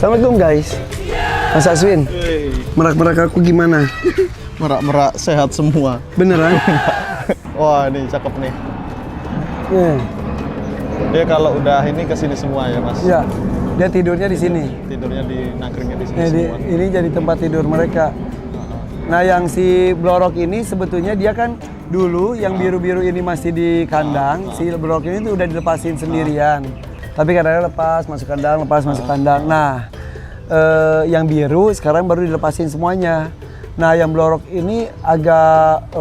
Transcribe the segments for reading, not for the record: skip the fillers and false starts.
Assalamualaikum guys. Mas Aswin, merak-merak aku gimana? Merak-merak sehat semua. Beneran? Wah, ini cakep nih. Dia kalau udah ini kesini semua ya, Mas? Ya, dia tidurnya di sini. Tidurnya di nangkringnya di sini semua. Ini jadi tempat tidur mereka. Nah, yang si Blorok ini sebetulnya dia kan dulu yang biru-biru ini masih di kandang. Si Blorok ini tuh udah dilepasin sendirian. Tapi kadang-kadang lepas masuk kandang, lepas masuk kandang. Nah, yang biru sekarang baru dilepasin semuanya. Nah, yang Blorok ini agak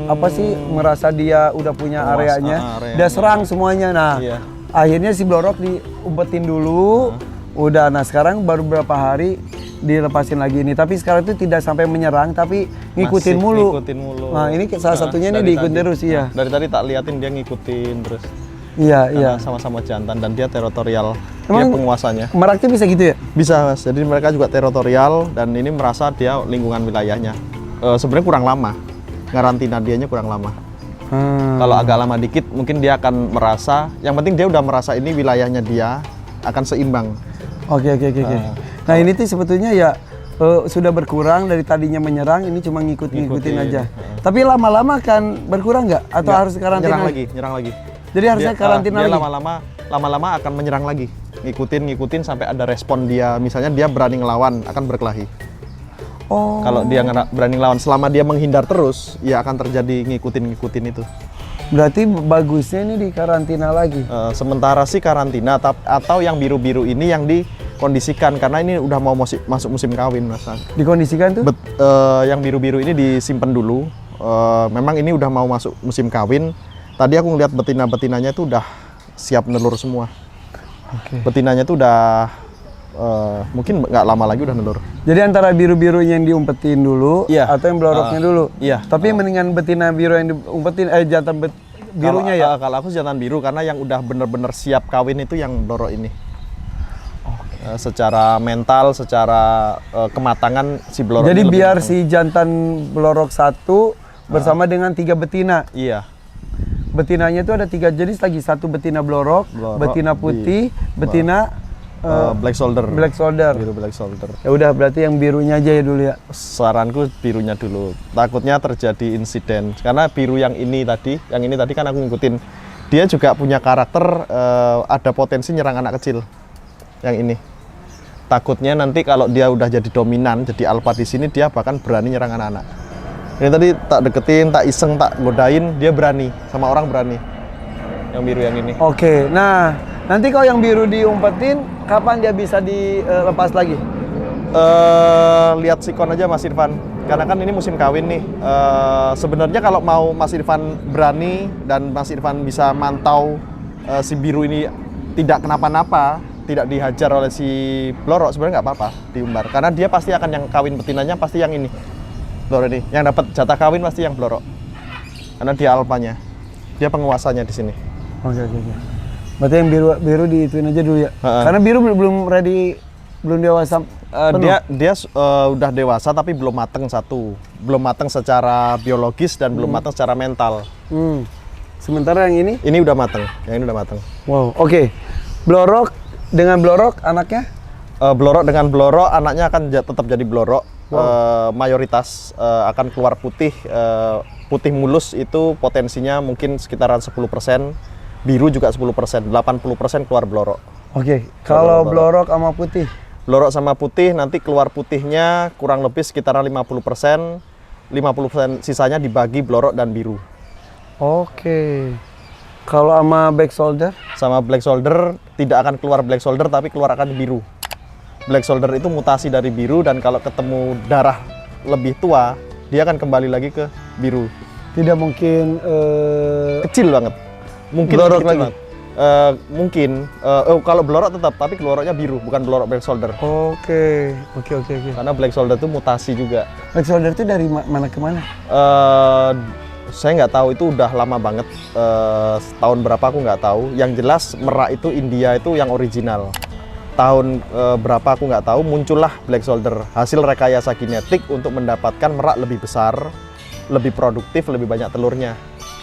apa sih, merasa dia udah punya areanya. Dia serang semuanya. Nah, akhirnya si Blorok diumpetin dulu. Udah, nah sekarang baru beberapa hari dilepasin lagi ini. Tapi sekarang itu tidak sampai menyerang, tapi ngikutin mulu. Nah, ini salah satunya ini diikutin terus, iya. Dari tadi tak liatin dia ngikutin terus. Iya. Sama-sama jantan dan dia teritorial. Dia penguasanya. Merak itu bisa gitu ya? Bisa, Mas. Jadi mereka juga teritorial dan ini merasa dia lingkungan wilayahnya. Sebenarnya kurang lama. Karantina dianya kurang lama. Kalau agak lama dikit mungkin dia akan merasa, yang penting dia udah merasa ini wilayahnya dia, akan seimbang. Oke. Nah, ini tuh sebetulnya ya sudah berkurang dari tadinya menyerang, ini cuma ngikutin aja. Tapi lama-lama kan berkurang nggak? Atau harus karantina? Nyerang lagi. Jadi harusnya karantina dia lagi? lama-lama akan menyerang lagi. Ngikutin sampai ada respon dia. Misalnya dia berani ngelawan, akan berkelahi. Oh. Kalau dia berani ngelawan, selama dia menghindar terus, ya akan terjadi ngikutin itu. Berarti bagusnya ini di karantina lagi? Sementara sih karantina, atau yang biru-biru ini yang dikondisikan. Karena ini udah mau masuk musim kawin, Mas. Dikondisikan tuh? Yang biru-biru ini disimpan dulu. Memang ini udah mau masuk musim kawin. Tadi aku ngeliat betina-betinanya itu udah siap nelur semua. Betinanya itu udah mungkin nggak lama lagi udah nelur. Jadi antara biru-biru yang diumpetin dulu, atau yang Bloroknya dulu? Iya. Tapi mendingan betina biru yang diumpetin, jantan birunya ya? Kalau aku jantan biru, karena yang udah bener-bener siap kawin itu yang Blorok ini. Secara mental, secara kematangan si Blorok. Jadi biar si jantan Blorok satu bersama dengan 3 betina? Iya. Betinanya itu ada 3 jenis lagi, satu betina Blorok, betina putih, betina black shoulder. Biru black shoulder. Ya udah, berarti yang birunya aja ya dulu ya. Saranku birunya dulu. Takutnya terjadi insiden. Karena biru yang ini tadi kan aku ngikutin. Dia juga punya karakter, ada potensi nyerang anak kecil. Yang ini. Takutnya nanti kalau dia udah jadi dominan, jadi alpha di sini, dia bahkan berani nyerang anak-anak. Ini tadi tak deketin, tak iseng, tak godain, dia berani, sama orang berani. Yang biru yang ini. Oke, nah nanti kalau yang biru diumpetin, kapan dia bisa dilepas lagi? Lihat sikon aja Mas Irfan, karena kan ini musim kawin nih. Sebenarnya kalau mau Mas Irfan berani dan Mas Irfan bisa mantau si biru ini tidak kenapa-napa, tidak dihajar oleh si Blorok, sebenarnya nggak apa-apa diumbar. Karena dia pasti akan yang kawin betinanya pasti yang ini. Blorok ini, yang dapat jatah kawin pasti yang Blorok, karena dia alpanya, dia penguasanya di sini. Oke. Berarti yang biru diituin aja dulu ya. Karena biru belum ready, belum dewasa. Dia udah dewasa tapi belum mateng belum mateng secara biologis dan belum mateng secara mental. Sementara yang ini? Ini udah mateng, yang ini udah mateng. Wow, oke. Blorok dengan Blorok anaknya? Blorok dengan Blorok anaknya akan tetap jadi Blorok. Mayoritas akan keluar putih, putih mulus itu potensinya mungkin sekitaran 10%, biru juga 10%, 80% keluar Blorok. Oke, kalau Blorok sama putih? Blorok sama putih nanti keluar putihnya kurang lebih sekitaran 50%, 50% sisanya dibagi Blorok dan biru. Oke. Kalau sama black shoulder? Sama black shoulder tidak akan keluar black shoulder tapi keluar akan biru. Black shoulder itu mutasi dari biru dan kalau ketemu darah lebih tua, dia akan kembali lagi ke biru. Tidak mungkin kecil banget. Mungkin Blorok lagi. Mungkin kalau Blorok tetap, tapi Bloroknya biru, bukan Blorok black shoulder. Oke. Karena black shoulder itu mutasi juga. Black shoulder itu dari mana ke mana? Saya nggak tahu, itu udah lama banget. Tahun berapa aku nggak tahu. Yang jelas merak itu India itu yang original. Tahun berapa aku nggak tahu, muncullah black shoulder. Hasil rekayasa genetik untuk mendapatkan merak lebih besar, lebih produktif, lebih banyak telurnya.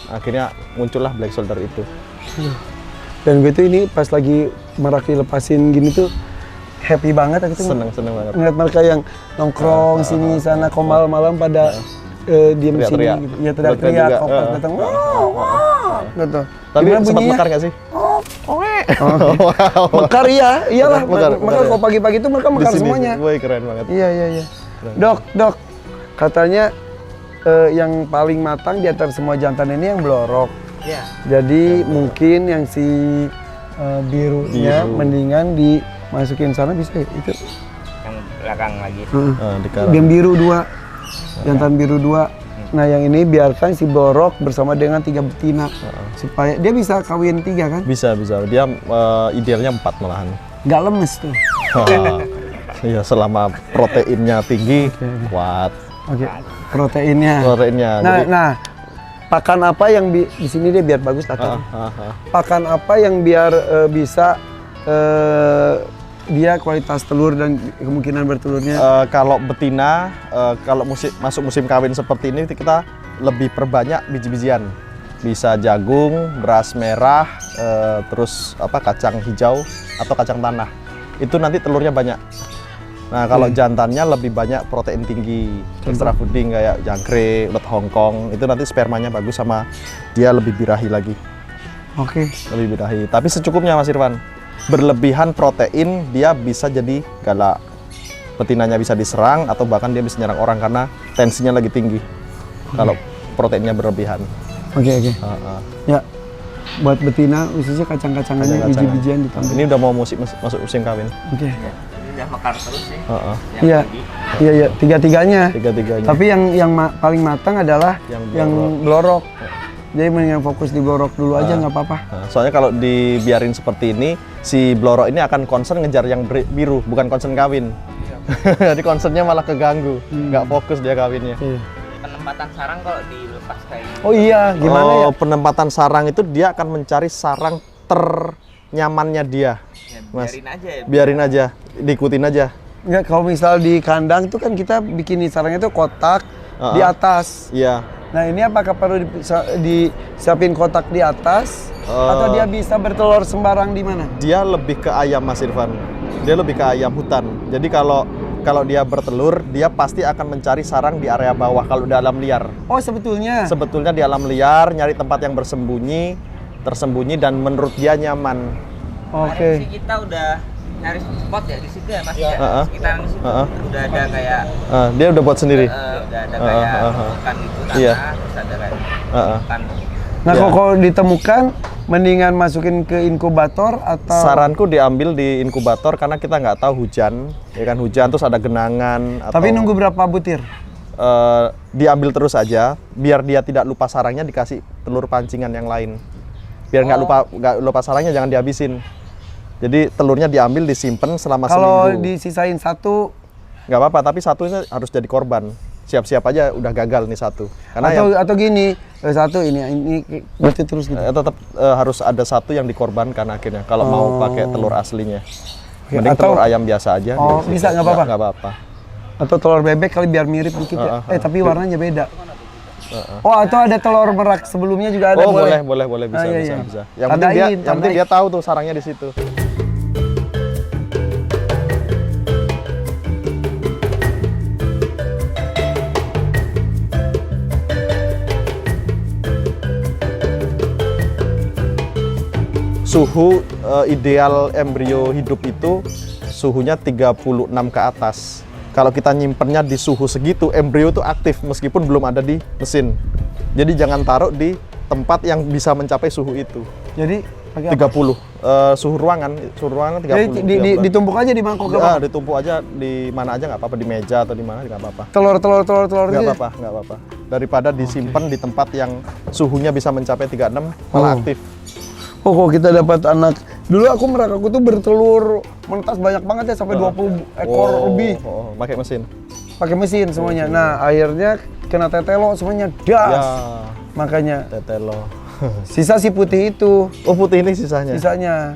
Akhirnya muncullah black shoulder itu. Dan gue tuh ini pas lagi merak dilepasin gini tuh, happy banget aku tuh. Seneng banget. Ngeliat mereka yang nongkrong sini sana, kok malam-malam pada diem sini Teriak-teriak. gitu. Ya teriak-teriak, juga. kok pas datang wah gitu. Tapi Gimana sempat bunyinya? mekar nggak sih? Mekar iya, iyalah. Mekar Kalau ya? pagi-pagi itu mereka Di mekar sini, semuanya. woi keren banget. Iya. Dok, katanya yang paling matang di antara semua jantan ini yang blorok. Iya. Jadi mungkin yang si birunya Biru. mendingan dimasukin sana bisa ya? Itu. Yang belakang lagi. Di karang. Yang biru 2, jantan biru 2. Nah yang ini biarkan si blorok bersama dengan 3 betina. Supaya dia bisa kawin 3 kan? Bisa. Dia idealnya 4 malahan. Nggak lemes tuh. Iya, selama proteinnya tinggi, kuat. Oke, proteinnya. Proteinnya. Nah, pakan apa yang di sini dia biar bagus tata. Pakan apa yang biar bisa dia kualitas telur dan kemungkinan bertelurnya. Kalau betina, kalau masuk musim kawin seperti ini kita lebih perbanyak biji-bijian. Bisa jagung, beras merah, terus kacang hijau atau kacang tanah. Itu nanti telurnya banyak. Nah, kalau jantannya lebih banyak protein tinggi, extra fooding kayak jangkrik, ulet Hongkong, itu nanti spermanya bagus sama dia lebih birahi lagi. Oke. Lebih birahi. Tapi secukupnya Mas Irfan. Berlebihan protein dia bisa jadi galak. Betinanya bisa diserang atau bahkan dia bisa nyerang orang karena tensinya lagi tinggi. Kalau proteinnya berlebihan. Oke. Ya, buat betina khususnya kacang-kacangannya, biji-bijian ditambah. Ini udah mau masuk musim kawin. Oke. Ini udah mekar terus sih. Iya. Iya, tiga-tiganya. Tiga-tiganya. Tapi yang paling matang adalah Yang blorok. Jadi mendingan fokus di blorok dulu aja nggak apa-apa. Nah, soalnya kalau dibiarin seperti ini, si blorok ini akan concern ngejar yang biru, bukan concern kawin. Jadi concernnya malah keganggu, nggak fokus dia kawinnya. Iya. Penempatan sarang kalau dilepas kayak gini. Oh iya, gimana ya? Penempatan sarang itu dia akan mencari sarang ternyamannya dia. Ya, Mas. biarin aja ya. Biarin aja, diikutin aja. Enggak, kalau misal di kandang tuh kan kita bikin sarangnya tuh kotak di atas. Iya. Nah ini apakah perlu disiapin kotak di atas atau dia bisa bertelur sembarang di mana? Dia lebih ke ayam Mas Irfan. Dia lebih ke ayam hutan. Jadi kalau dia bertelur, dia pasti akan mencari sarang di area bawah kalau di alam liar. Oh sebetulnya? Sebetulnya di alam liar, nyari tempat yang tersembunyi dan menurut dia nyaman. Kemarin sih kita udah nyari spot ya di situ ya Mas ya. Sekitaran di situ udah ada kayak Dia udah buat sendiri. udah ada kayak bukan itu tanah, Iya. terus ada kayak bukan. Nah Ya. kalau ditemukan, mendingan masukin ke inkubator atau? Saranku diambil di inkubator karena kita nggak tahu hujan, ya kan hujan terus ada genangan. Tapi nunggu berapa butir? Diambil terus aja, biar dia tidak lupa sarangnya dikasih telur pancingan yang lain. Biar nggak lupa sarangnya jangan dihabisin. Jadi telurnya diambil disimpan selama Kalau seminggu. disisain satu? Nggak apa-apa, tapi satunya harus jadi korban. Siap-siap aja udah gagal nih satu. Karena Atau gini, satu ini berarti terus gitu. tetap harus ada satu yang dikorbankan akhirnya kalau mau pakai telur aslinya. Oke, Mending atau- telur ayam biasa aja. Oh, bisa, nggak apa-apa? Nggak apa-apa. Atau telur bebek kali biar mirip dikit ya. Tapi warnanya beda. Oh, atau ada telur merak sebelumnya juga ada. Oh boleh bisa, iya, bisa, iya. bisa. Yang penting Tandain. dia tahu tuh sarangnya di situ. Suhu ideal embrio hidup itu suhunya 36 ke atas. Kalau kita nyimpennya di suhu segitu, embrio itu aktif meskipun belum ada di mesin. Jadi jangan taruh di tempat yang bisa mencapai suhu itu. Jadi pakai apa? 30. Suhu ruangan 30. Jadi ditumpuk aja di mangkok Ya, apa? ditumpuk aja di mana aja nggak apa-apa, di meja atau di mana nggak apa-apa. Telur Nggak gitu. apa-apa. Daripada disimpan di tempat yang suhunya bisa mencapai 36 malah aktif. Oh, kok kita dapat anak. Dulu aku tuh bertelur menetas banyak banget ya sampai 20 ekor lebih. Pakai mesin. Pakai mesin semuanya. Nah, akhirnya kena tetelo semuanya das. Ya, Makanya tetelo. sisa si putih itu Oh, putih ini sisanya. sisanya.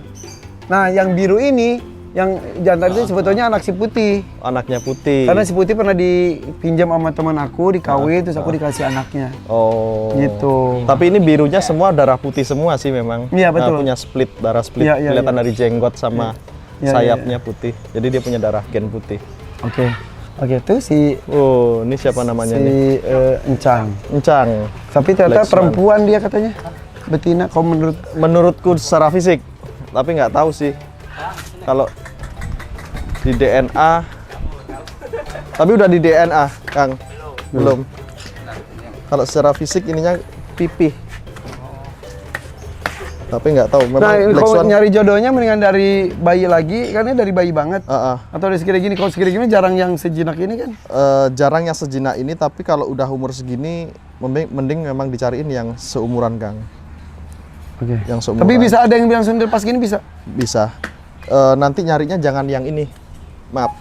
Nah, yang biru ini, yang jantan itu sebetulnya anak si putih. Anaknya putih. Karena si putih pernah dipinjam sama teman aku, dikawin, terus aku dikasih anaknya. Oh. Gitu. Tapi ini birunya semua darah putih semua sih memang. Iya, betul. Nah, punya darah split. Iya, iya, Kelihatan iya. dari jenggot sama Ya, sayapnya putih. Jadi dia punya darah gen putih. Oke. Oke, tuh si Oh, ini siapa namanya nih? Encang. Encang. Tapi ternyata Lexman. perempuan dia katanya. Betina, kalau Menurutku secara fisik, tapi nggak tahu sih. Kalau di DNA, tapi udah di DNA, Kang. Belum. Kalau secara fisik ininya pipih. Tapi nggak tahu. Memang Nah, Black kalau Swan- nyari jodohnya mendingan dari bayi lagi, karena dari bayi banget. Atau dari segini gini, kalau segini gini jarang yang sejinak ini kan? Jarang yang sejinak ini, tapi kalau udah umur segini, mending memang dicariin yang seumuran, Kang. Oke. Yang seumuran. Tapi bisa ada yang bilang sundel pas gini bisa? Bisa. Nanti nyarinya jangan yang ini. Maaf.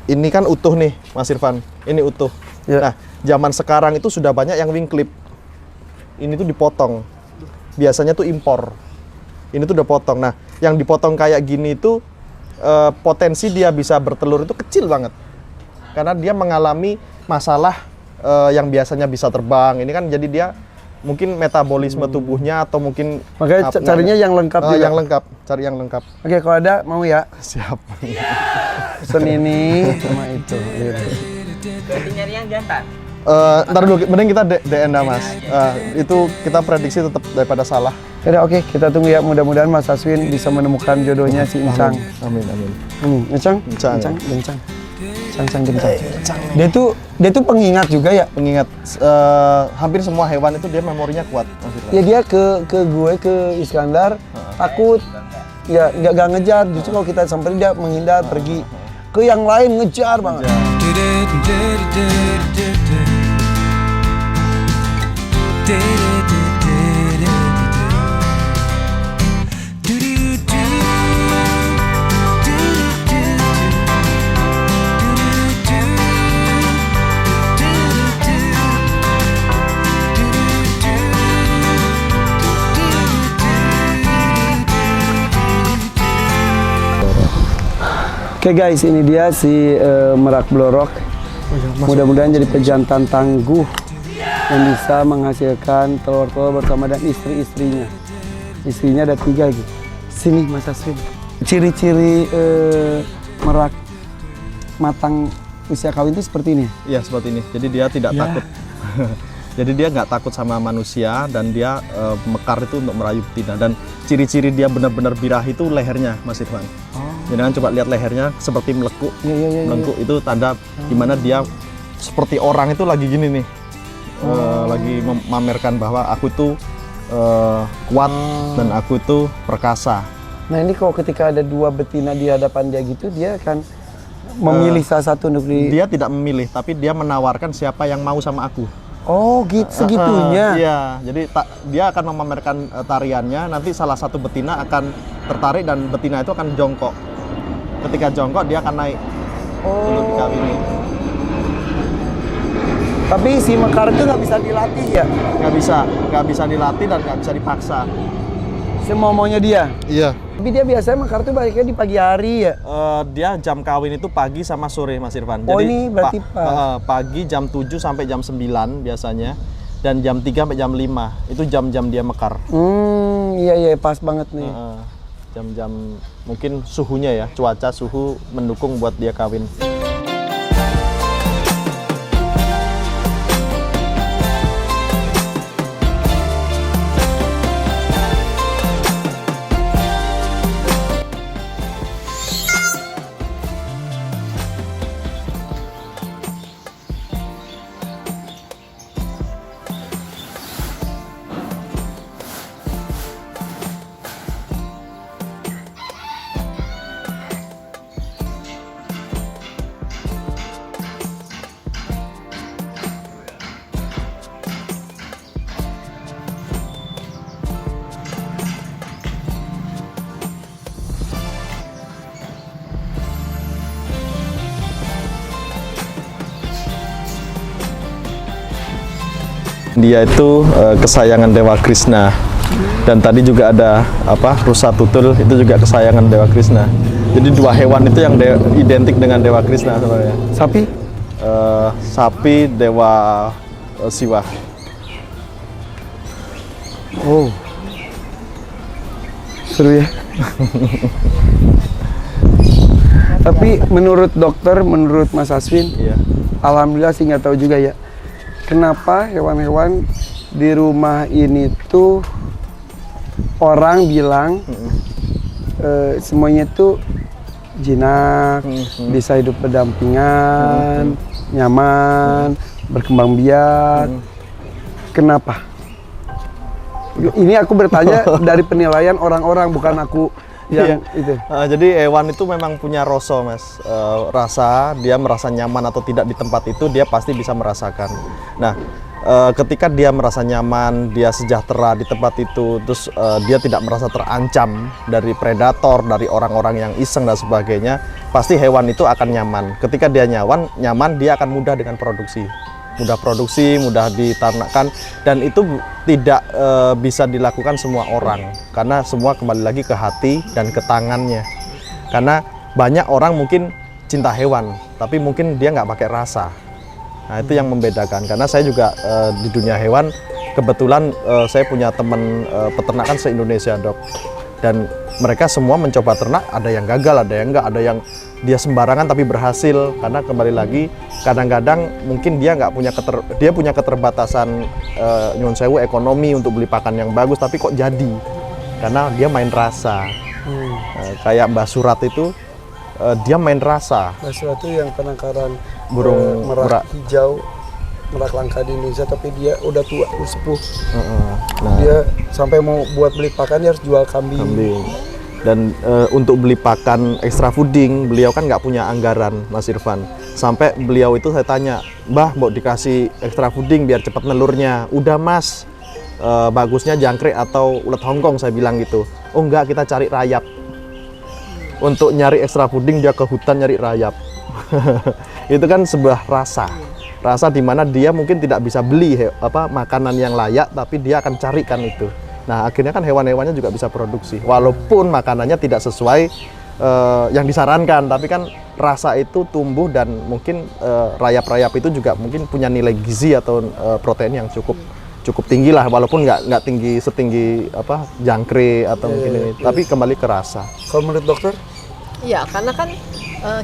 Ini kan utuh nih, Mas Irfan. Ini utuh. Ya. Nah, zaman sekarang itu sudah banyak yang wing clip. Ini tuh dipotong. Biasanya tuh impor. Ini tuh udah potong. Nah, yang dipotong kayak gini itu potensi dia bisa bertelur itu kecil banget. Karena dia mengalami masalah yang biasanya bisa terbang. Ini kan jadi dia mungkin metabolisme tubuhnya atau mungkin Makanya carinya yang lengkap juga. yang lengkap, cari yang lengkap. Oke, kalau ada mau ya. Siap. Pesen ini sama itu. Berarti nyari yang jantan. Ntar dulu, mending kita DNA Mas. Itu kita prediksi tetap daripada salah. Yaudah, oke, kita tunggu ya. Mudah-mudahan Mas Aswin bisa menemukan jodohnya si Encang. Amin, amin. Encang, Encang. Gencang. Gencang. Dia tuh pengingat juga ya. Pengingat hampir semua hewan itu dia memorinya kuat. Mas Irfan. Ya dia ke Iskandar takut. Ya nggak ngejar. Justru kalau kita samperin dia menghindar pergi. Ke yang lain ngejar banget. Oke guys, ini dia si merak blorok. Mudah-mudahan jadi pejantan tangguh yang bisa menghasilkan telur-telur bersama dan istri-istrinya. Istrinya ada 3 gitu. Sini Mas Aswin. Ciri-ciri merak matang usia kawin itu seperti ini. Iya, seperti ini. Jadi dia tidak takut. Jadi dia nggak takut sama manusia dan dia mekar itu untuk merayu betina. Dan ciri-ciri dia benar-benar birahi itu lehernya, Mas Irfan. Jadi kan coba lihat lehernya seperti melekuk. Melengkuk itu tanda dimana dia seperti orang itu lagi gini nih. Lagi memamerkan bahwa aku tuh kuat dan aku tuh perkasa. Nah ini kalau ketika ada 2 betina di hadapan dia gitu, dia akan memilih salah satu untuk Dia tidak memilih, tapi dia menawarkan siapa yang mau sama aku. Oh gitu, segitunya? Iya, jadi dia akan memamerkan tariannya, nanti salah satu betina akan tertarik dan betina itu akan jongkok. Ketika jongkok dia akan naik. Dulu dikawini. Tapi si mekar itu nggak bisa dilatih ya? Nggak bisa dilatih dan nggak bisa dipaksa. Semau-maunya dia? Iya. Tapi dia biasanya mekar itu baiknya di pagi hari ya? Dia jam kawin itu pagi sama sore, Mas Irfan. Oh, ini berarti pagi jam 7 sampai jam 9 biasanya. Dan jam 3 sampai jam 5, itu jam-jam dia mekar. Iya pas banget nih. Jam-jam mungkin suhunya ya, cuaca suhu mendukung buat dia kawin. Dia itu kesayangan Dewa Krishna. Dan tadi juga ada rusa tutul, itu juga kesayangan Dewa Krishna. Jadi 2 hewan itu yang identik dengan Dewa Krishna sebenarnya. Sapi? Sapi Dewa Siwa. Oh. Seru ya? Tapi menurut dokter, menurut Mas Aswin, Iya. alhamdulillah sih nggak tahu juga ya. Kenapa hewan-hewan di rumah ini tuh orang bilang semuanya tuh jinak, bisa hidup berdampingan, nyaman, berkembang biak. Kenapa? Ini aku bertanya dari penilaian orang-orang, bukan aku yang itu. Jadi hewan itu memang punya rasa, Mas. Rasa, dia merasa nyaman atau tidak di tempat itu, dia pasti bisa merasakan. Nah, ketika dia merasa nyaman, dia sejahtera di tempat itu, terus dia tidak merasa terancam dari predator, dari orang-orang yang iseng dan sebagainya, pasti hewan itu akan nyaman. Ketika dia nyaman, dia akan mudah dengan produksi. Mudah produksi, mudah diternakkan, dan itu tidak bisa dilakukan semua orang, karena semua kembali lagi ke hati dan ke tangannya. Karena banyak orang mungkin cinta hewan, tapi mungkin dia nggak pakai rasa. Nah, itu yang membedakan. Karena saya juga di dunia hewan, kebetulan saya punya teman peternakan se-Indonesia, Dok. Dan mereka semua mencoba ternak, ada yang gagal, ada yang enggak, ada yang dia sembarangan tapi berhasil. Karena kembali lagi, kadang-kadang mungkin dia nggak punya keterbatasan nyun sewu ekonomi untuk beli pakan yang bagus, tapi kok jadi karena dia main rasa. Kayak Mbah Surat itu dia main rasa. Mbah Surat itu yang penangkaran Burung merak hijau, merak langka di Indonesia, tapi dia udah tua, sepuh. Nah, Dia sampai mau buat beli pakan dia harus jual kambing. Dan untuk beli pakan extra fooding, beliau kan nggak punya anggaran, Mas Irfan. Sampai beliau itu saya tanya, Mbah, mau dikasih extra fooding biar cepat nelurnya. Udah, Mas, bagusnya jangkrik atau ulet Hongkong, saya bilang gitu. Oh enggak, kita cari rayap. Untuk nyari extra fooding dia ke hutan nyari rayap. Itu kan sebuah rasa di mana dia mungkin tidak bisa beli makanan yang layak, tapi dia akan carikan itu. Nah, akhirnya kan hewan-hewannya juga bisa produksi, walaupun makanannya tidak sesuai yang disarankan, tapi kan rasa itu tumbuh, dan mungkin rayap-rayap itu juga mungkin punya nilai gizi atau protein yang cukup tinggi lah, walaupun nggak tinggi setinggi jangkrik atau mungkin ini, tapi kembali ke rasa. Kalau menurut dokter? Ya, karena kan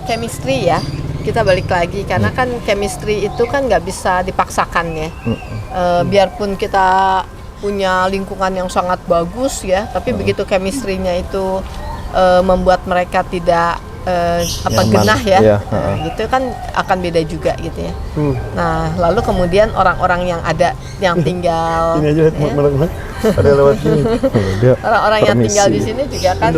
chemistry ya, kita balik lagi, karena kan chemistry itu kan nggak bisa dipaksakan ya. Biarpun kita punya lingkungan yang sangat bagus ya, tapi begitu chemistry-nya itu membuat mereka tidak genah ya, gitu kan akan beda juga gitu ya. Nah, lalu kemudian orang-orang yang tinggal Ini aja ada lewat sini. orang-orang yang tinggal di sini juga kan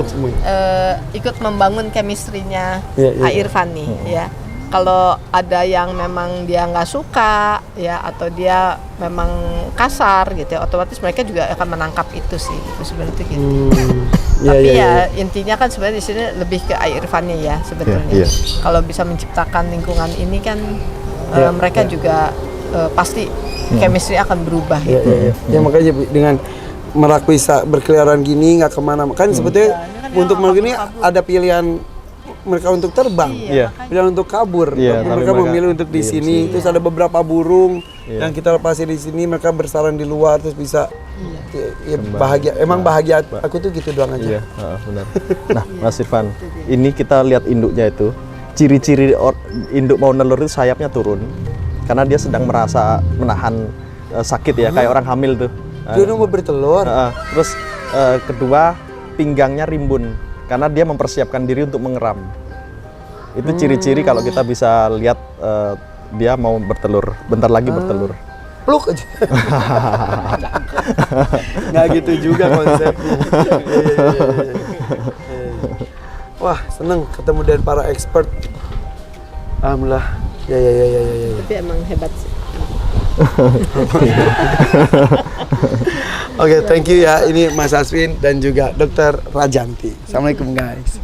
ikut membangun chemistry-nya Pak Irfan nih ya. Kalau ada yang memang dia nggak suka ya, atau dia memang kasar gitu ya, otomatis mereka juga akan menangkap itu sih, itu sebenarnya gitu. Tapi intinya kan sebenarnya di sini lebih ke Irfannya ya sebetulnya. Kalau bisa menciptakan lingkungan ini kan mereka juga pasti chemistry akan berubah. Ya makanya dengan merak bisa berkeliaran gini nggak kemana, kan sebetulnya untuk merak ini ada pilihan mereka untuk terbang, pilihan untuk kabur. Mereka memilih untuk di sini. Terus ada beberapa burung yang kita lepasin di sini, mereka bersarang di luar terus bisa bahagia. Emang bahagia aku tuh gitu doang aja. Benar. Nah, Mas Irfan, ini kita lihat induknya itu. Ciri-ciri induk mau nelur itu sayapnya turun, karena dia sedang merasa menahan sakit ya, kayak orang hamil tuh. Dia mau bertelur. Terus kedua, pinggangnya rimbun, karena dia mempersiapkan diri untuk mengeram. Itu ciri-ciri kalau kita bisa lihat dia mau bertelur, bentar lagi bertelur. Peluk aja. Nggak gitu juga konsepnya. Wah, seneng ketemu dengan para expert. Alhamdulillah. Ya. Tapi emang hebat sih. Oke, thank you ya. Ini Mas Aswin dan juga Dr. Rajanti. Assalamualaikum guys.